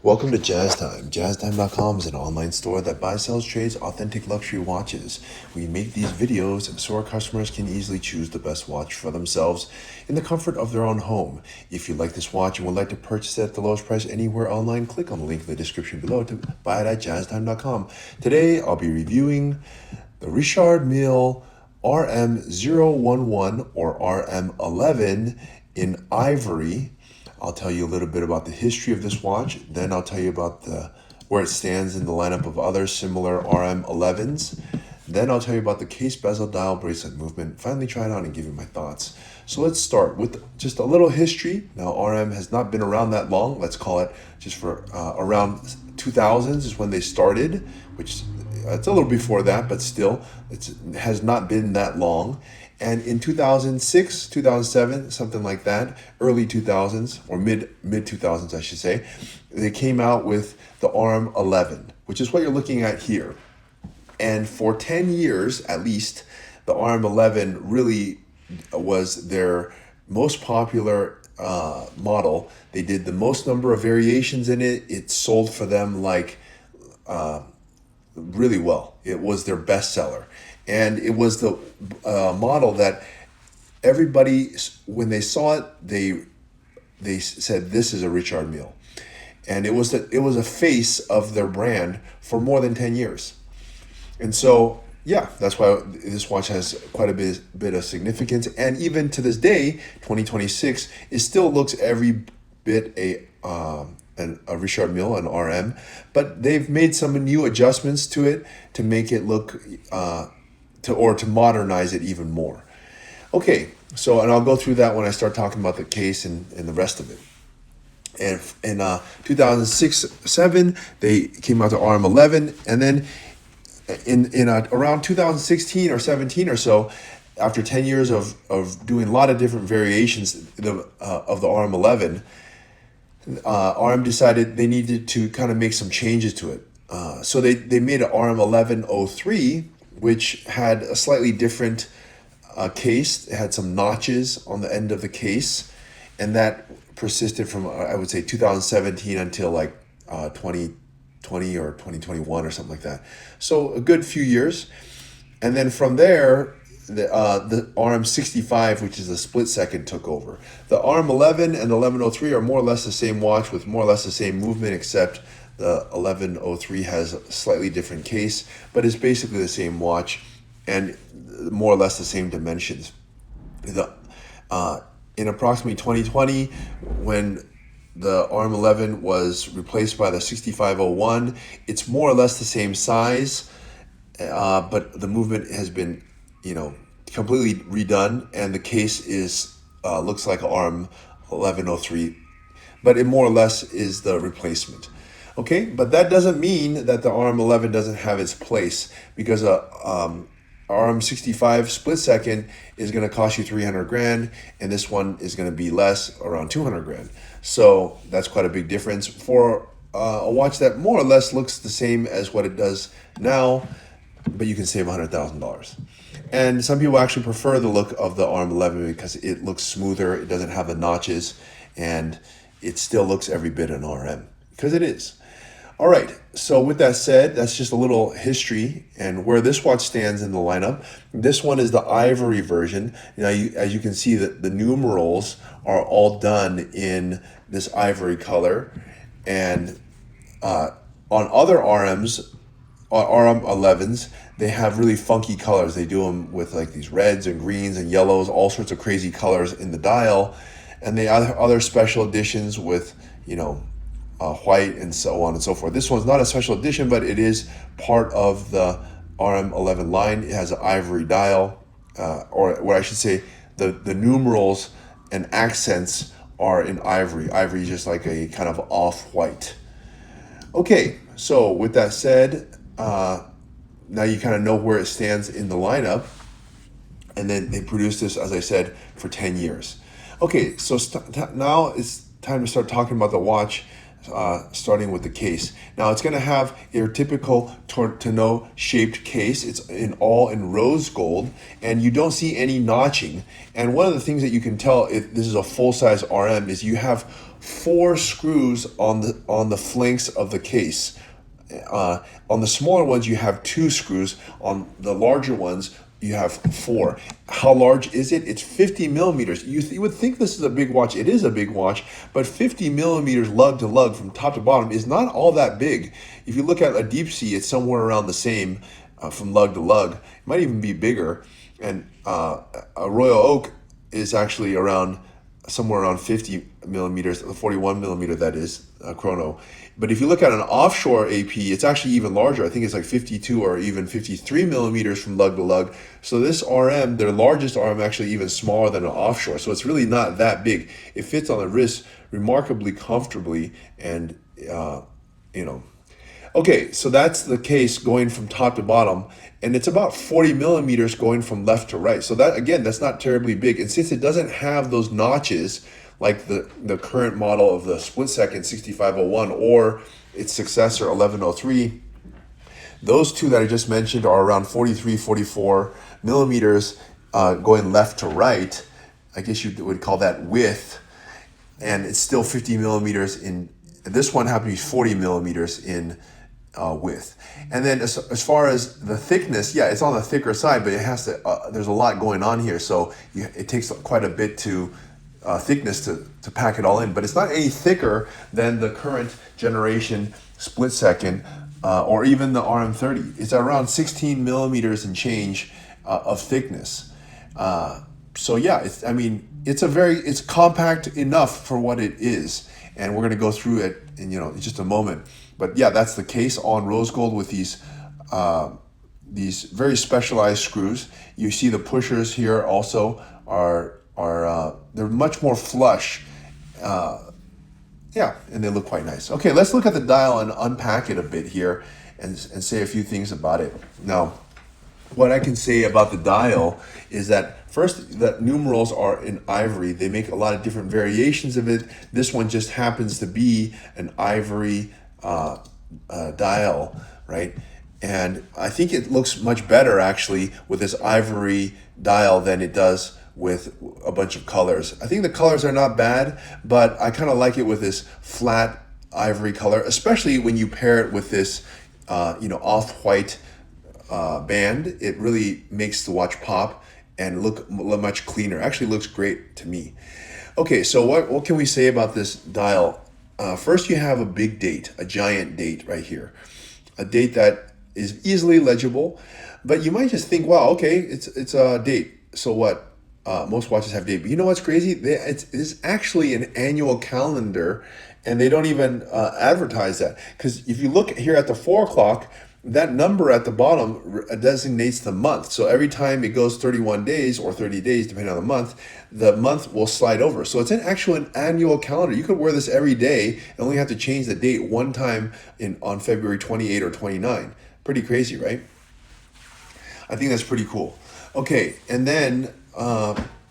Welcome to Jazz Time. JazzTime.com is an online store that buys, sells, trades authentic luxury watches. We make these videos so our customers can easily choose the best watch for themselves in the comfort of their own home. If you like this watch and would like to purchase it at the lowest price anywhere online, click on the link in the description below to buy it at JazzTime.com. Today, I'll be reviewing the Richard Mille RM011 or RM11 in ivory. I'll tell you a little bit about the history of this watch. Then I'll tell you about where it stands in the lineup of other similar RM11s. Then I'll tell you about the case bezel dial bracelet movement. Finally try it on and give you my thoughts. So let's start with just a little history. Now RM has not been around that long. Let's call it just for around 2000s is when they started, which it's a little before that, but still it has not been that long. And in 2006, 2007, something like that, early 2000s, or mid 2000s, I should say, they came out with the RM11, which is what you're looking at here. And for 10 years, at least, the RM11 really was their most popular model. They did the most number of variations in it. It sold for them like really well. It was their bestseller. And it was the model that everybody, when they saw it, they said, this is a Richard Mille. And it was a face of their brand for more than 10 years. And so, yeah, that's why this watch has quite a bit of significance. And even to this day, 2026, it still looks every bit a Richard Mille, an RM. But they've made some new adjustments to it to make it look to modernize it even more. Okay, so, and I'll go through that when I start talking about the case and the rest of it. And in 2006-7, they came out to RM11, and then in around 2016 or 17 or so, after 10 years of doing a lot of different variations of the RM11, RM decided they needed to kind of make some changes to it. So they made an RM1103, which had a slightly different case. It had some notches on the end of the case, and that persisted from, I would say, 2017 until like 2020 or 2021 or something like that. So a good few years. And then from there, the RM65, which is a split second, took over. The RM11 and the 1103 are more or less the same watch with more or less the same movement, except the 1103 has a slightly different case, but it's basically the same watch and more or less the same dimensions. In approximately 2020, when the RM11 was replaced by the 6501, it's more or less the same size, but the movement has been, completely redone, and the case is looks like an RM1103, but it more or less is the replacement. Okay, but that doesn't mean that the RM11 doesn't have its place, because RM65 split second is going to cost you 300 grand, and this one is going to be less, around 200 grand. So that's quite a big difference for a watch that more or less looks the same as what it does now, but you can save $100,000. And some people actually prefer the look of the RM11 because it looks smoother, it doesn't have the notches, and it still looks every bit an RM, because it is. All right, so with that said, that's just a little history and where this watch stands in the lineup. This one is the ivory version. Now, as you can see, that the numerals are all done in this ivory color. And on other RMs, RM11s, they have really funky colors. They do them with like these reds and greens and yellows, all sorts of crazy colors in the dial. And they have other special editions with, white and so on and so forth. This one's not a special edition, but it is part of the RM11 line. It has an ivory dial, or what I should say, the numerals and accents are in ivory. Ivory is just like a kind of off-white. Okay, so with that said, now you kind of know where it stands in the lineup. And then they produced this, as I said, for 10 years. Okay, so now it's time to start talking about the watch starting with the case. Now it's going to have your typical tonneau shaped case. It's all in rose gold, and you don't see any notching. And one of the things that you can tell if this is a full size RM is you have 4 screws on the flanks of the case. On the smaller ones, you have 2 screws. On the larger ones, you have 4. How large is it? It's 50 millimeters. You would think this is a big watch. It is a big watch, but 50 millimeters lug to lug from top to bottom is not all that big. If you look at a deep sea, it's somewhere around the same from lug to lug. It might even be bigger. And a Royal Oak is actually somewhere around 50 millimeters, 41 millimeter that is, chrono. But if you look at an offshore AP, it's actually even larger. I think it's like 52 or even 53 millimeters from lug to lug. So this RM, their largest RM, actually even smaller than an offshore. So it's really not that big. It fits on the wrist remarkably comfortably, and Okay, so that's the case going from top to bottom, and it's about 40 millimeters going from left to right. So that, again, that's not terribly big. And since it doesn't have those notches like the current model of the split second 6501 or its successor 1103, those two that I just mentioned are around 43, 44 millimeters going left to right. I guess you would call that width, and it's still 50 millimeters in. This one happens to be 40 millimeters in width. And then as far as the thickness, yeah, it's on the thicker side, but it has to. There's a lot going on here, so it takes quite a bit to thickness to pack it all in. But it's not any thicker than the current generation split second or even the RM30. It's around 16 millimeters and change of thickness. So yeah, it's compact enough for what it is, and we're going to go through it in just a moment. But yeah, that's the case on rose gold with these very specialized screws. You see the pushers here also are they're much more flush. Yeah, and they look quite nice. Okay, let's look at the dial and unpack it a bit here and say a few things about it. Now, what I can say about the dial is that first, the numerals are in ivory. They make a lot of different variations of it. This one just happens to be an ivory dial, right? And I think it looks much better actually with this ivory dial than it does with a bunch of colors. I think the colors are not bad, but I kind of like it with this flat ivory color, especially when you pair it with this off-white band. It really makes the watch pop and look much cleaner. Actually looks great to me. Okay, so what can we say about this dial? First, you have a big date, a giant date right here, a date that is easily legible, but you might just think, wow, okay, it's a date. So what? Most watches have date, but you know what's crazy? It's actually an annual calendar, and they don't even advertise that. Because if you look here at the 4 o'clock, that number at the bottom designates the month. So every time it goes 31 days or 30 days, depending on the month will slide over. So it's an annual calendar. You could wear this every day and only have to change the date one time on February 28 or 29. Pretty crazy, right? I think that's pretty cool. Okay, and then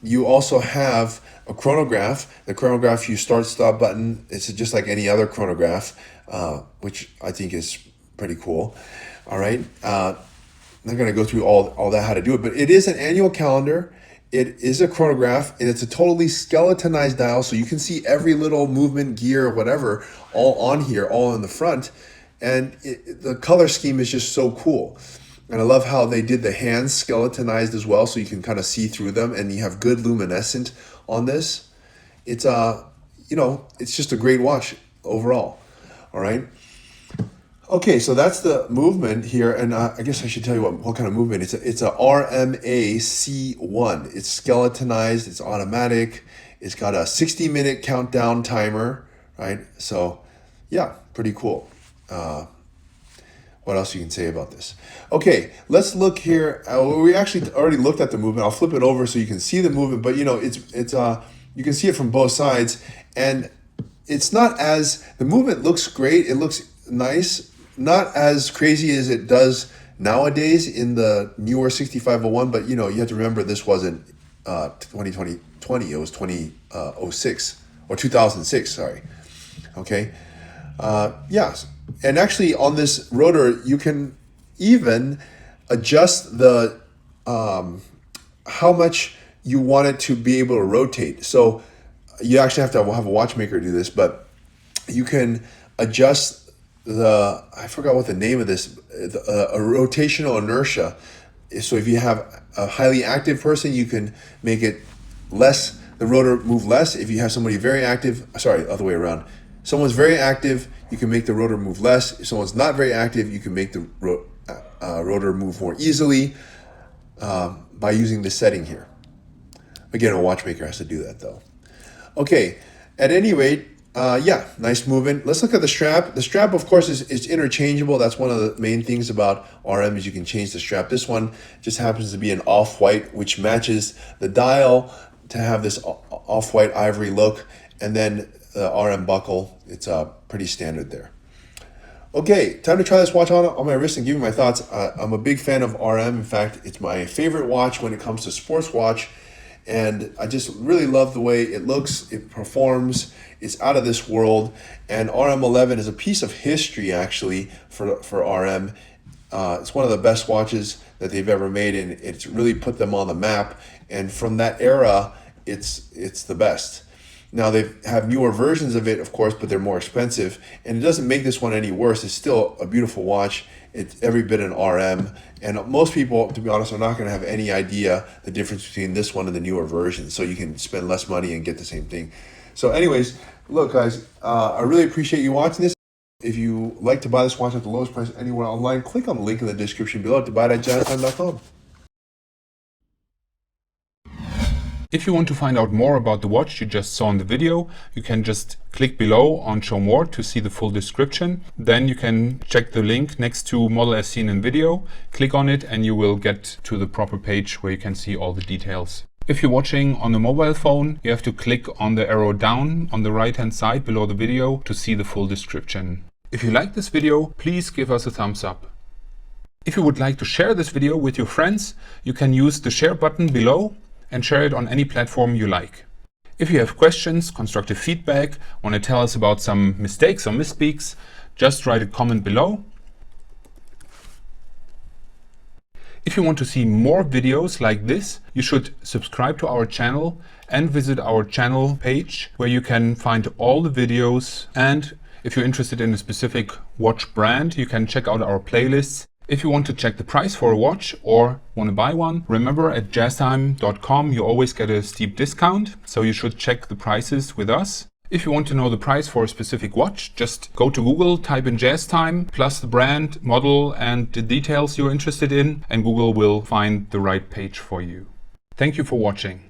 you also have a chronograph. The chronograph, you start-stop button. It's just like any other chronograph, which I think is pretty cool. All right. I'm not going to go through all that, how to do it, but it is an annual calendar. It is a chronograph, and it's a totally skeletonized dial, so you can see every little movement, gear, whatever, all on here, all in the front. And the color scheme is just so cool. And I love how they did the hands skeletonized as well, so you can kind of see through them, and you have good luminescent on this. It's it's just a great watch overall. All right. Okay, so that's the movement here, and I guess I should tell you what kind of movement. It's a RMA C1. It's skeletonized. It's automatic. It's got a 60-minute countdown timer, right? So, yeah, pretty cool. What else you can say about this? Okay, let's look here. We actually already looked at the movement. I'll flip it over so you can see the movement, but it's you can see it from both sides, and it's not the movement looks great. It looks nice. Not as crazy as it does nowadays in the newer 6501, but you have to remember this wasn't 2020, it was 2006 or 2006, sorry. Okay. Yes, and actually on this rotor you can even adjust the how much you want it to be able to rotate. So you actually have to have a watchmaker do this, but you can adjust the, I forgot what the name of this, a rotational inertia. So if you have a highly active person, you can make it less, the rotor move less. If you have somebody very active, sorry, other way around. Someone's very active, you can make the rotor move less. If someone's not very active, you can make the rotor move more easily by using this setting here. Again, a watchmaker has to do that though. Okay, at any rate, yeah, nice movement. Let's look at the strap. The strap, of course, is interchangeable. That's one of the main things about RM is you can change the strap. This one just happens to be an off-white, which matches the dial to have this off-white ivory look. And then the RM buckle, it's pretty standard there. Okay, time to try this watch on my wrist and give you my thoughts. I'm a big fan of RM. In fact, it's my favorite watch when it comes to sports watch. And I just really love the way it looks, it performs, it's out of this world. And RM11 is a piece of history actually for RM. It's one of the best watches that they've ever made, and it's really put them on the map. And from that era, it's the best. Now they have newer versions of it, of course, but they're more expensive. And it doesn't make this one any worse. It's still a beautiful watch. It's every bit an RM. And most people, to be honest, are not going to have any idea the difference between this one and the newer version. So you can spend less money and get the same thing. So anyways, look guys, I really appreciate you watching this. If you like to buy this watch at the lowest price anywhere online, click on the link in the description below to buy it at jazztime.com. If you want to find out more about the watch you just saw in the video, you can just click below on Show More to see the full description. Then you can check the link next to Model as seen in video, click on it and you will get to the proper page where you can see all the details. If you're watching on a mobile phone, you have to click on the arrow down on the right hand side below the video to see the full description. If you like this video, please give us a thumbs up. If you would like to share this video with your friends, you can use the share button below and share it on any platform you like. If you have questions, constructive feedback, want to tell us about some mistakes or misspeaks, just write a comment below. If you want to see more videos like this, you should subscribe to our channel and visit our channel page where you can find all the videos. And if you're interested in a specific watch brand, you can check out our playlists. If you want to check the price for a watch or want to buy one, remember at jazztime.com you always get a steep discount, so you should check the prices with us. If you want to know the price for a specific watch, just go to Google, type in JazzTime, plus the brand, model and the details you're interested in, and Google will find the right page for you. Thank you for watching.